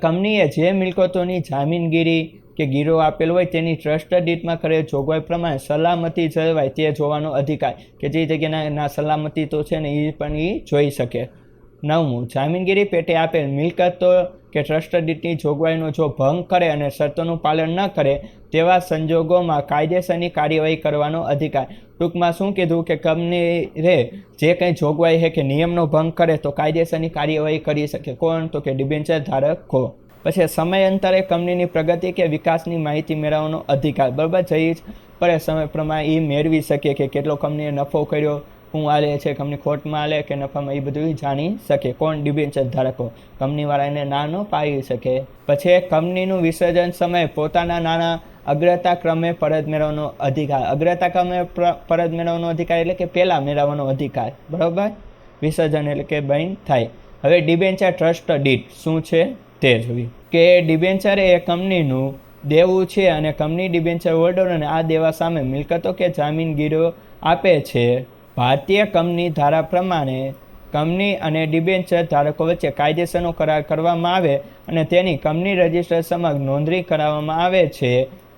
કંપનીએ જે મિલકતોની જામીનગીરી કે ગીરો આપેલ હોય તેની ટ્રસ્ટ ડીડમાં કરેલ જોગવાઈ પ્રમાણે સલામતી જળવાય તે જોવાનો અધિકાર. કે જે જગ્યાના સલામતી તો છે ને એ પણ એ જોઈ શકે. 9મું, જામીનગીરી પેટે આપેલ મિલકતો કે ટ્રસ્ટ ડીડની જોગવાઈનો જો ભંગ કરે અને શરતોનું પાલન ન કરે તેવા સંજોગોમાં કાયદેસરની કાર્યવાહી કરવાનો અધિકાર. ટૂંકમાં શું કીધું કે કંપની જે કંઈ જોગવાઈ છે કે નિયમનો ભંગ કરે તો કાયદેસરની કાર્યવાહી કરી શકે. કોણ તો કે ડિબેન્ચર ધારકો. પછી સમયાંતરે કંપનીની પ્રગતિ કે વિકાસની માહિતી મેળવવાનો અધિકાર. બરાબર, જઈ પડે સમય પ્રમાણે એ મેળવી શકે કે કેટલો કંપનીએ નફો કર્યો, શું હાલે છે, કંપની ખોટમાં હાલે કે નફામાં, એ બધું જાણી શકે. કોણ? ડિબેન્ચર ધારકો. કંપનીવાળાને ના ન પાડી શકે. પછી કંપનીનું વિસર્જન સમયે પોતાના નાણાં અગ્રતા ક્રમે પરત મેળવવાનો અધિકાર. અગ્રતા ક્રમે પરત મેળવવાનો અધિકાર એટલે કે પહેલાં મેળવવાનો અધિકાર. બરાબર, વિસર્જન એટલે કે બંધ થાય. હવે ડિબેન્ચર ટ્રસ્ટ ડીડ શું છે તે જોઈ કે ડિબેન્ચર એ કંપનીનું દેવું છે અને કંપની ડિબેન્ચર હોલ્ડરોને આ દેવા સામે મિલકતો કે જામીનગીરો આપે છે. ભારતીય કંપની ધારા પ્રમાણે કંપની અને ડિબેન્ચર ધારકો વચ્ચે કાયદેસરનો કરાર કરવામાં આવે અને તેની કંપની રજિસ્ટર સમક્ષ નોંધણી કરાવવામાં આવે છે.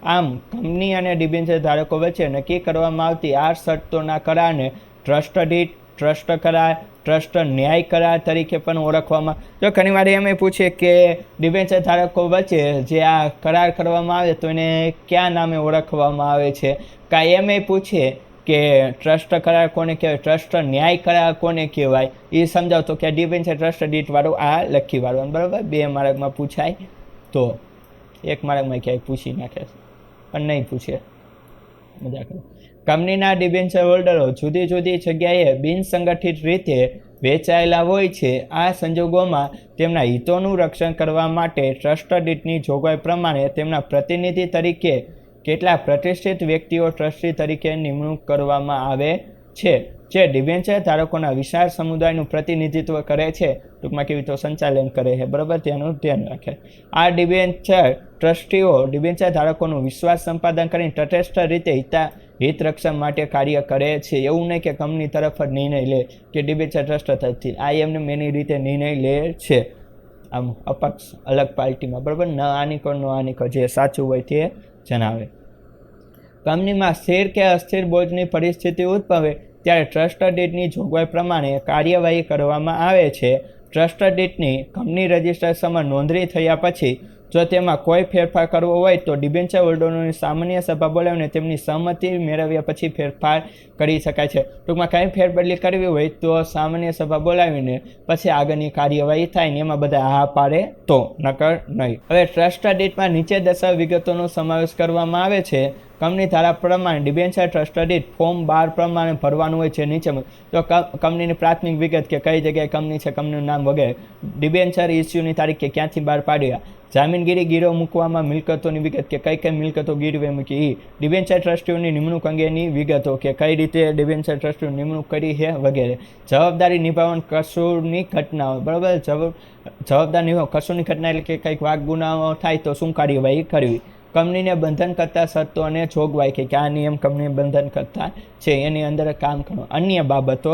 આમ કંપની અને ડિબેન્ચર ધારકો વચ્ચે નક્કી કરવામાં આવતી આ શરતોના કરારને ટ્રસ્ટ ડીડ, ટ્રસ્ટ કરાર, ટ્રસ્ટ ન્યાય કરાર તરીકે પણ ઓળખવામાં. જો ઘણીવાર એમ પૂછે કે ડિબેન્ચર ધારકો વચ્ચે જે આ કરાર કરવામાં આવે તો એને કયા નામે ઓળખવામાં આવે છે, કાંઈ એમ પૂછે કે ટ્રસ્ટ કરાર કોને કહેવાય, ટ્રસ્ટ ન્યાય કરાર કોને કહેવાય એ સમજાવતો કે ડિબેન્ચર ટ્રસ્ટ ડીડ વાળું આ લખી વાળવાનું, બરાબર. 2 માર્કમાં પૂછાય તો 1 માર્કમાં ક્યાંય પૂછી નાખે પણ નહીં પૂછે, મજા કરે. કંપનીના ડિબેન્ચર હોલ્ડરો જુદી જુદી જગ્યાએ બિનસંગઠિત રીતે વેચાયેલા હોય છે. આ સંજોગોમાં તેમના હિતોનું રક્ષણ કરવા માટે ટ્રસ્ટ ડીડની જોગવાઈ પ્રમાણે તેમના પ્રતિનિધિ તરીકે કેટલાક પ્રતિષ્ઠિત વ્યક્તિઓ ટ્રસ્ટી તરીકે નિમણૂક કરવામાં આવે છે, જે ડિબેન્ચર ધારકોના વિશાળ સમુદાયનું પ્રતિનિધિત્વ કરે છે. ટૂંકમાં કેવી તો સંચાલન કરે છે, બરાબર, તેનું ધ્યાન રાખે. આ ડિબેન્ચર ટ્રસ્ટીઓ ડિબેન્ચર ધારકોનું વિશ્વાસ સંપાદન કરીને તટસ્થ રીતે હિત રક્ષણ માટે કાર્ય કરે છે. એવું નહીં કે કંપની તરફ જ નિર્ણય લે કે ડિબેન્ચર ટ્રસ્ટ તરફથી, આ એમને એની રીતે નિર્ણય લે છે, આમ અપક્ષ અલગ પાર્ટીમાં, બરાબર. ન આની કર નો આની કર, જે સાચું હોય તે જણાવે. કંપનીમાં સ્થિર કે અસ્થિર બોજની પરિસ્થિતિ ઉદ્ભવે ત્યારે ટ્રસ્ટ ડીડની જોગવાઈ પ્રમાણે કાર્યવાહી કરવામાં આવે છે. ટ્રસ્ટ ડીડની કંપની રજિસ્ટર સમક્ષ નોંધણી થયા પછી જો તેમાં કોઈ ફેરફાર કરવો હોય તો ડિબેન્ચર હોલ્ડરોની સામાન્ય સભા બોલાવીને તેમની સહમતિ મેળવ્યા પછી ફેરફાર કરી શકાય છે. ટૂંકમાં કંઈ ફેરબદલી કરવી હોય તો સામાન્ય સભા બોલાવીને પછી આગળની કાર્યવાહી થાય ને એમાં બધા હા પાડે તો, નકર નહીં. હવે ટ્રસ્ટ ડીડમાં નીચે દર્શાવેલ વિગતોનો સમાવેશ કરવામાં આવે છે. કંપની ધારા પ્રમાણે ડિબેન્ચર ટ્રસ્ટ ડીડ ફોર્મ 12 પ્રમાણે ભરવાનું હોય છે. નીચે તો કંપનીની પ્રાથમિક વિગત કે કઈ જગ્યાએ કંપની છે, કંપનીનું નામ વગેરે, ડિબેન્ચર ઇસ્યુની તારીખ કે ક્યાંથી બહાર પાડ્યા, જામીનગીરી ગીરો મૂકવામાં મિલકતોની વિગત કે કઈ મિલકતો ગીરવે મૂકી, ડિબેન્ચર ટ્રસ્ટીઓની નિમણૂક અંગેની વિગતો કે કઈ રીતે ડિબેન્ચર ટ્રસ્ટીઓની નિમણૂક કરી છે વગેરે, જવાબદારી નિભાવવાની કસૂરની ઘટનાઓ, બરાબર. જવાબદાર નિભાવ કસૂરની ઘટના એટલે કે કંઈક વાક ગુનાઓ થાય તો શું કાર્યવાહી કરવી, કંપનીને બંધન કરતા શરતો અને જોગવાઈ કે આ નિયમ કંપનીને બંધન કરતા છે એની અંદર કામ કરવું. અન્ય બાબતો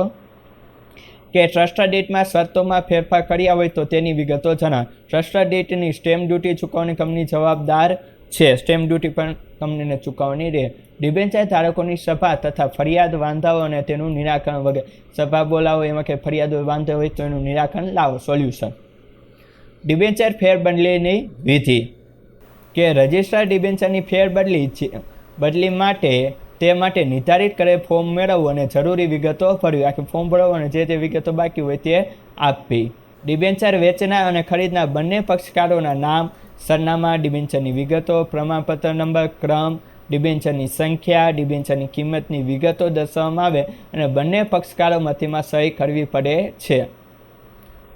કે ટ્રસ્ટ ડીડમાં શરતોમાં ફેરફાર કર્યા હોય તો તેની વિગતો જણાવ. ટ્રસ્ટ ડીડની સ્ટેમ્પ ડ્યુટી ચૂકવવાની કંપની જવાબદાર છે. સ્ટેમ્પ ડ્યુટી પણ કંપનીને ચૂકવવાની રહે. ડિબેન્ચર ધારકોની સભા તથા ફરિયાદ વાંધાઓ અને તેનું નિરાકરણ વગેરે, સભા બોલાવો, એમાં કે ફરિયાદ વાંધો હોય તો એનું નિરાકરણ લાવો, સોલ્યુશન. ડિબેન્ચર ફેરબદલીની વિધિ કે રજિસ્ટર ડિબેન્ચરની ફેરબદલી માટે તે માટે નિર્ધારિત કરેલ ફોર્મ મેળવવું અને જરૂરી વિગતો ભરવી. આખી ફોર્મ ભરવું અને જે વિગતો બાકી હોય તે આપવી. ડિબેન્ચર વેચનાર અને ખરીદનાર બંને પક્ષકારોના નામ, સરનામા, ડિબેન્ચરની વિગતો, પ્રમાણપત્ર નંબર, ક્રમ, ડિબેન્ચરની સંખ્યા, ડિબેન્ચરની કિંમતની વિગતો દર્શાવવામાં આવે અને બંને પક્ષકારોમાં તેમાં સહી કરવી પડે છે.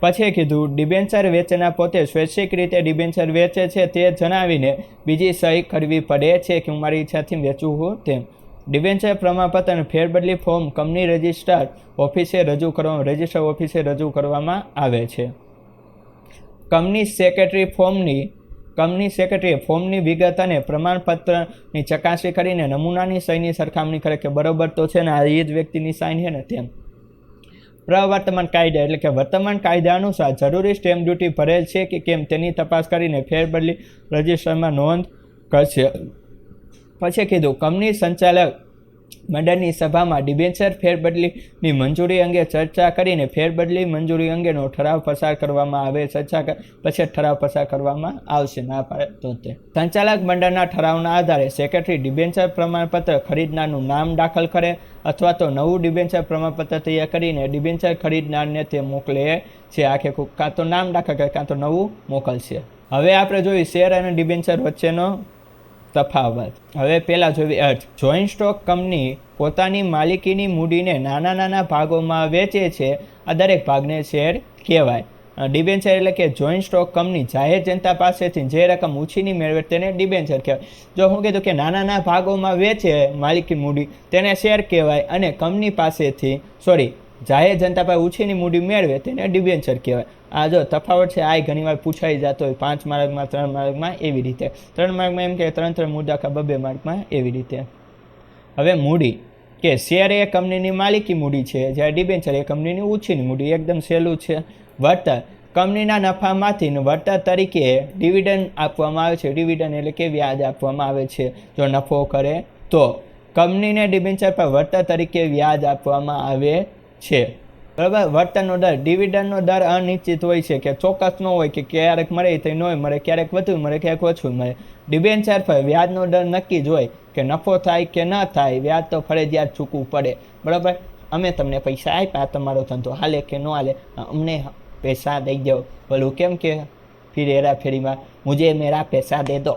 પછી કીધું ડિબેન્ચર વેચનાર પોતે સ્વૈચ્છિક રીતે ડિબેન્ચર વેચે છે તે જણાવીને બીજી સહી કરવી પડે છે કે હું મારી ઈચ્છાથી વેચું છું તેમ. ડિબેન્ચર પ્રમાણપત્ર અને ફેરબદલી ફોર્મ કંપની રજિસ્ટર ઓફિસે રજૂ કરવામાં આવે છે. કંપની સેક્રેટરી ફોર્મની વિગત અને પ્રમાણપત્રની ચકાસણી કરીને નમૂનાની સહીની સરખામણી કરે કે બરોબર તો છે ને આ એ જ વ્યક્તિની સાઇન છે ને તેમ. પ્રવર્તમાન કાયદા એટલે કે વર્તમાન કાયદા અનુસાર જરૂરી સ્ટેમ્પ ડ્યુટી ભરેલ છે કે કેમ તેની તપાસ કરીને ફેરબદલી રજિસ્ટરમાં નોંધ કરશે. પછી કીધું કંપની સંચાલક મંડળની સભામાં ડિબેન્ચર ફેરબદલીની મંજૂરી અંગે ચર્ચા કરીને ફેરબદલી મંજૂરી અંગેનો ઠરાવ પસાર કરવામાં આવે. પછી ઠરાવ પસાર કરવામાં આવશે, ના પાડે તો તે. સંચાલક મંડળના ઠરાવના આધારે સેક્રેટરી ડિબેન્ચર પ્રમાણપત્ર ખરીદનારનું નામ દાખલ કરે અથવા તો નવું ડિબેન્ચર પ્રમાણપત્ર તૈયાર કરીને ડિબેન્ચર ખરીદનારને તે મોકલે છે. આખે કાં તો નામ દાખલ કરે કાં તો નવું મોકલશે. હવે આપણે જોયું શેર અને ડિબેન્ચર વચ્ચેનો તફાવત. હવે પહેલાં જોઈએ અર્થ. જોઈન્ટ સ્ટોક કંપની પોતાની માલિકીની મૂડીને નાના ભાગોમાં વેચે છે. આ દરેક ભાગને શેર કહેવાય. ડિબેન્ચર એટલે કે જોઈન્ટ સ્ટોક કંપની જાહેર જનતા પાસેથી જે રકમ ઉછીની મેળવે તેને ડિબેન્ચર કહેવાય. જો હું કીધું કે નાના ભાગોમાં વેચે માલિકી મૂડી તેને શેર કહેવાય અને કંપની પાસેથી જાહેર જનતા પાસે ઉછીની મૂડી મેળવે તેને ડિબેન્ચર કહેવાય. આ જો તફાવત છે આ ઘણીવાર પૂછાઈ જતો હોય 5 માર્કમાં 3 માર્કમાં એવી રીતે 3 માર્કમાં એમ કે 3 મુદ્દા કા 2 માર્કમાં એવી રીતે. હવે મૂડી કે શેર એ કંપનીની માલિકી મૂડી છે જ્યારે ડિબેન્ચર એ કંપનીની ઉછીની મૂડી. એકદમ સહેલું છે. વળતર કંપનીના નફામાંથી વળતર તરીકે ડિવિડન્ડ આપવામાં આવે છે. ડિવિડન્ડ એટલે કે વ્યાજ આપવામાં આવે છે. જો નફો કરે તો કંપનીને ડિબેન્ચર પર વળતર તરીકે વ્યાજ આપવામાં આવે છે. બરાબર. વર્તનનો દર, ડિવિડન્ડનો દર અનિશ્ચિત હોય છે કે ચોક્કસ ન હોય કે ક્યારેક મળે તો ન મળે, ક્યારેક વધુ મળે, ક્યારેક ઓછું મળે. ડિબેન્ચર પર વ્યાજનો દર નક્કી જ હોય કે નફો થાય કે ન થાય, વ્યાજ તો ફરજિયાત ચૂકવું પડે. બરાબર. અમે તમને પૈસા આપ્યા, તમારો ધંધો હાલે કે ન હાલે, અમને પૈસા દઈ દો. બોલું કેમ કે ફિર હેરાફેરીમાં મુજે મેરા પૈસા દે દો,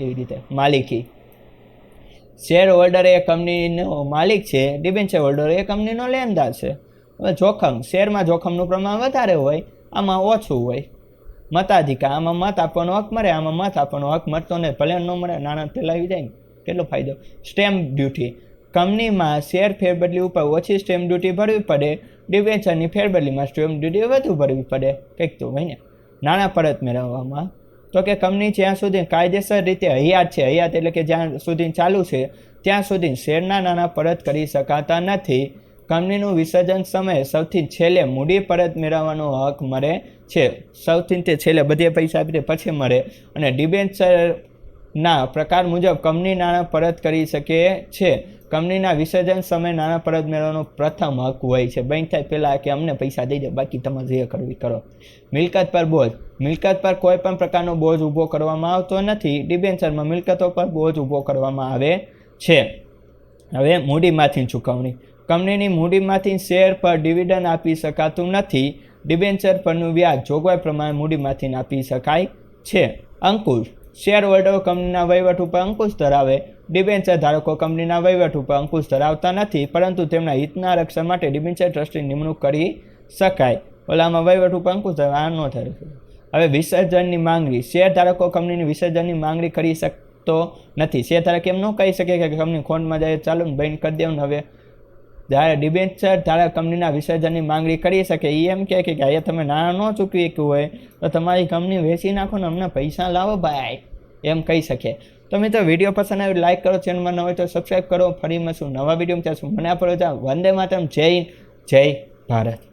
એવી રીતે. માલિકી, શેર હોલ્ડર એ કંપનીનો માલિક છે, ડિબેન્ચર હોલ્ડર એ કંપનીનો લેણદાર છે. હવે જોખમ, શેરમાં જોખમનું પ્રમાણ વધારે હોય, આમાં ઓછું હોય. મતાધિકાર, આમાં મત આપવાનો હક મળે, આમાં મત આપવાનો હક મળતો નહીં, ભલે ન મળે, નાણાં ફેલાવી જાય ને, કેટલો ફાયદો. સ્ટેમ્પ ડ્યુટી, કંપનીમાં શેર ફેરબદલી ઉપર ઓછી સ્ટેમ્પ ડ્યુટી ભરવી પડે, ડિબેન્ચરની ફેરબદલીમાં સ્ટેમ્પ ડ્યુટી વધુ ભરવી પડે. કંઈક તો હોય ને. નાણાં પરત મેળવવામાં, તો કે કંપની જ્યાં સુધી કાયદેસર રીતે હયાત છે, હયાત એટલે કે જ્યાં સુધી ચાલુ છે ત્યાં સુધી શેરના નાણાં પરત કરી શકાતા નથી. કંપનીનું વિસર્જન સમયે સૌથી છેલ્લે મૂડી પરત મેળવવાનો હક મળે છે. સૌથી તે છેલ્લે બધે પૈસા આપી પછી મળે. અને ડિબેન્ચરના પ્રકાર મુજબ કંપની નાણાં પરત કરી શકે છે. કંપનીના વિસર્જન સમયે નાણાં પરત મેળવવાનો પ્રથમ હક હોય છે. બેંક થાય પહેલાં કે અમને પૈસા દઈ દો, બાકી તમારે જે કરવી કરો. મિલકત પર બોજ, મિલકત પર કોઈ પણ પ્રકારનો બોજ ઊભો કરવામાં આવતો નથી. ડિબેન્ચરમાં મિલકતો પર બોજ ઊભો કરવામાં આવે છે. હવે મૂડીમાંથી ચૂકવણી, કંપનીની મૂડીમાંથી શેર પર ડિવિડન્ડ આપી શકાતું નથી. ડિબેન્ચર પરનું વ્યાજ જોગવાઈ પ્રમાણે મૂડીમાંથી આપી શકાય છે. અંકુશ, શેર હોલ્ડરો કંપનીના વહીવટ ઉપર અંકુશ ધરાવે. ડિબેન્ચર ધારકો કંપનીના વહીવટ ઉપર અંકુશ ધરાવતા નથી, પરંતુ તેમના હિતના રક્ષણ માટે ડિબેન્ચર ટ્રસ્ટની નિમણૂક કરી શકાય. ઓલામાં વહીવટ ઉપર અંકુશ ધરાવે, આ ન થાય. હવે વિસર્જનની માંગણી, શેર ધારકો કંપનીની વિસર્જનની માંગણી કરી શકતો નથી. શેર ધારક એમ ન કહી શકે કે કંપની ખોટમાં જાય, ચાલો ને બંધ કરી દેવું. હવે જ્યારે ડિબેન્ચર ધારક કંપનીના વિસર્જનની માંગણી કરી શકે, એ એમ કહે કે અહીંયા તમે નાણાં ન ચૂકવી શક્યું હોય તો તમારી કંપની વેચી નાખો ને અમને પૈસા લાવો ભાઈ, એમ કહી શકે. તો મિત્રો વિડીયો પસંદ આવે લાઇક કરો, ચેનલમાં ન હોય તો સબસ્ક્રાઈબ કરો. ફરી મળશું નવા વિડીયોમાં. ત્યાં સુધી મને આપો રજા. વંદે માતરમ. જય ભારત.